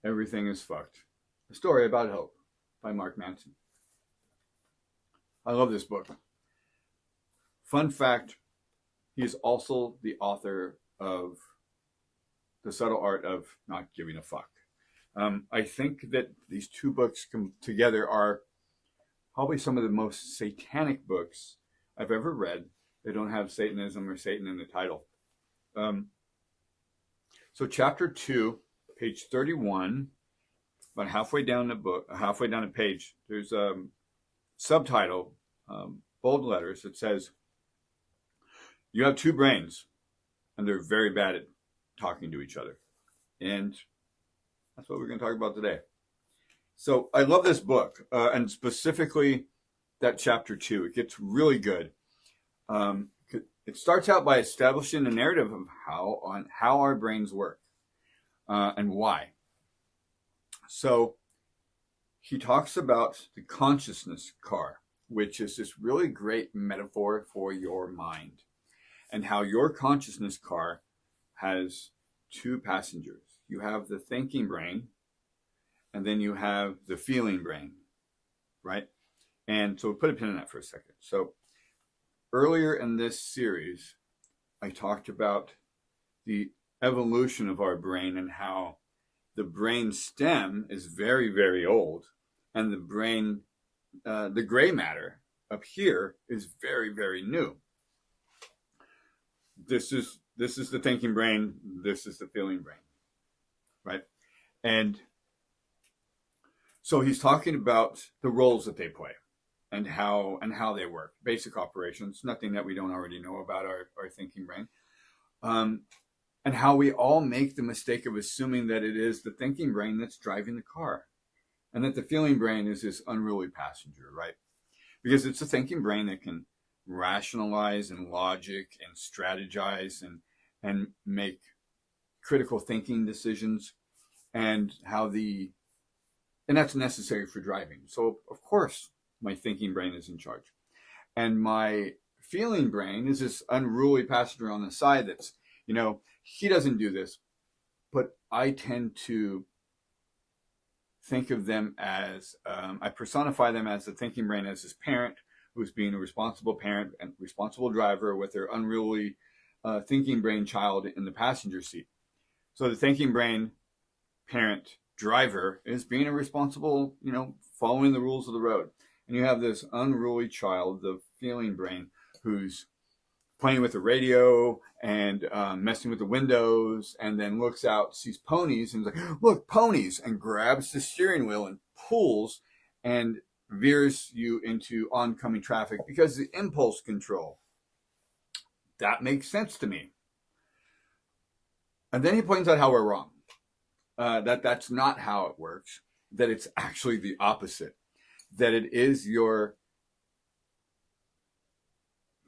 Everything is Fucked. A Story About Hope by Mark Manson. I love this book. Fun fact, he is also the author of The Subtle Art of Not Giving a Fuck. I think that these two books come together are probably some of the most satanic books I've ever read. They don't have Satanism or Satan in the title. So chapter 2, page 31, about halfway down the page, there's a subtitle, bold letters, that says, "You have two brains, and they're very bad at talking to each other." And that's what we're going to talk about today. So I love this book, and specifically that chapter 2. It gets really good. It starts out by establishing a narrative of how our brains work and why. So he talks about the consciousness car, which is this really great metaphor for your mind, and how your consciousness car has two passengers. You have the thinking brain, and then you have the feeling brain, right? And so we'll put a pin in that for a second. So earlier in this series, I talked about the evolution of our brain and how the brain stem is very, very old, and the brain, the gray matter up here, is very, very new. This is the thinking brain. This is the feeling brain, right? And so he's talking about the roles that they play and how they work. Basic operations, nothing that we don't already know about our thinking brain. And how we all make the mistake of assuming that it is the thinking brain that's driving the car, and that the feeling brain is this unruly passenger, right? Because it's the thinking brain that can rationalize and logic and strategize and make critical thinking decisions, and that's necessary for driving. So of course my thinking brain is in charge, and my feeling brain is this unruly passenger on the side that's, he doesn't do this, but I tend to think of them as, I personify them as the thinking brain as this parent who's being a responsible parent and responsible driver with their unruly thinking brain child in the passenger seat. So the thinking brain parent driver is being a responsible, following the rules of the road. And you have this unruly child, the feeling brain, who's playing with the radio and messing with the windows, and then looks out, sees ponies, and is like, "Look, ponies," and grabs the steering wheel and pulls and veers you into oncoming traffic because the impulse control. That makes sense to me. And then he points out how we're wrong. That's not how it works. That it's actually the opposite. That it is your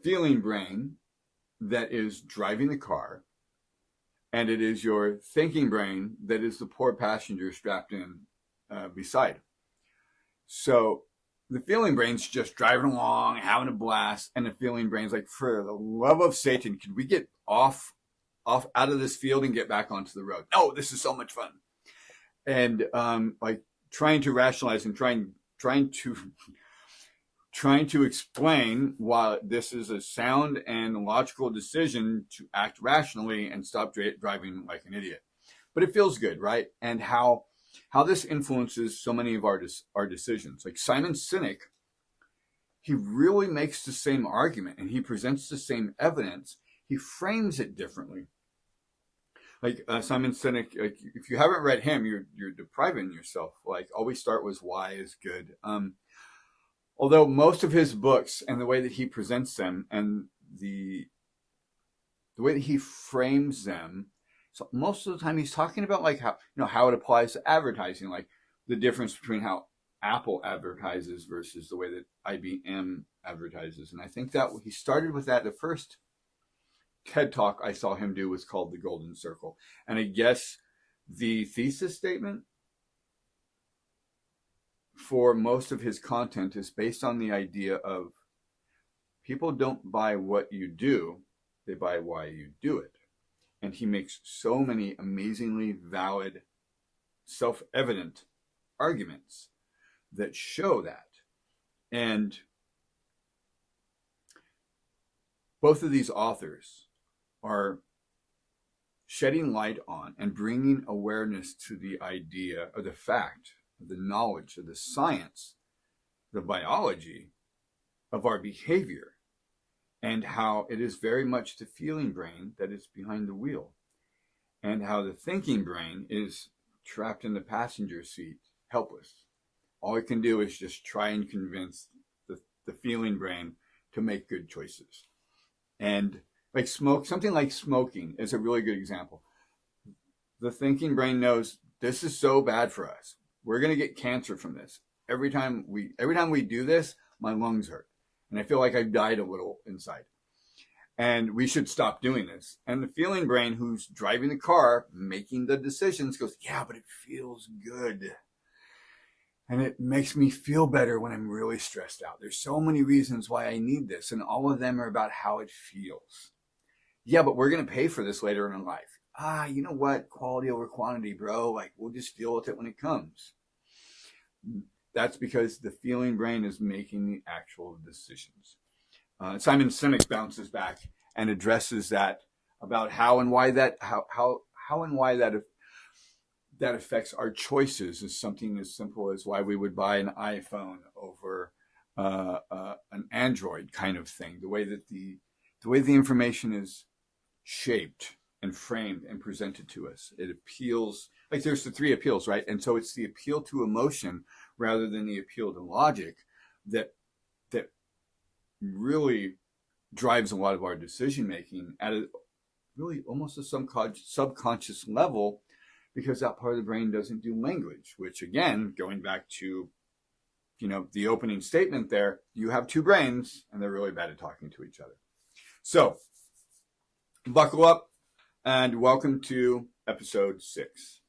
feeling brain that is driving the car, and it is your thinking brain that is the poor passenger strapped in beside. So the feeling brain's just driving along, having a blast, and the feeling brain's like, "For the love of Satan, could we get off out of this field and get back onto the road? No, this is so much fun." And like trying to rationalize and trying to explain why this is a sound and logical decision to act rationally and stop driving like an idiot. But it feels good, right? And how this influences so many of our decisions. Like Simon Sinek, he really makes the same argument and he presents the same evidence. He frames it differently. Like Simon Sinek, like, if you haven't read him, you're depriving yourself. Like, always start with why is good. Although most of his books and the way that he presents them and the way that he frames them, so most of the time he's talking about like how it applies to advertising, like the difference between how Apple advertises versus the way that IBM advertises. And I think that he started with that. The first TED Talk I saw him do was called The Golden Circle. And I guess the thesis statement for most of his content is based on the idea of people don't buy what you do, they buy why you do it. And he makes so many amazingly valid self-evident arguments that show that. And both of these authors are shedding light on and bringing awareness to the idea or the fact, the knowledge of the science, the biology of our behavior, and how it is very much the feeling brain that is behind the wheel, and how the thinking brain is trapped in the passenger seat, helpless. All it can do is just try and convince the feeling brain to make good choices. And like something like smoking is a really good example. The thinking brain knows this is so bad for us. We're going to get cancer from this. Every time we do this, my lungs hurt. And I feel like I've died a little inside. And we should stop doing this. And the feeling brain, who's driving the car, making the decisions, goes, yeah, but it feels good. And it makes me feel better when I'm really stressed out. There's so many reasons why I need this. And all of them are about how it feels. Yeah, but we're going to pay for this later in life. You know what? Quality over quantity, bro. Like, we'll just deal with it when it comes. That's because the feeling brain is making the actual decisions. Simon Sinek bounces back and addresses that about how and why that affects our choices is something as simple as why we would buy an iPhone over an Android kind of thing. The way the information is shaped and framed and presented to us, it appeals. Like there's the three appeals, right? And so it's the appeal to emotion rather than the appeal to logic that really drives a lot of our decision making at a really almost a subconscious level, because that part of the brain doesn't do language, which again, going back to, the opening statement there, you have two brains and they're really bad at talking to each other. So buckle up and welcome to episode 6.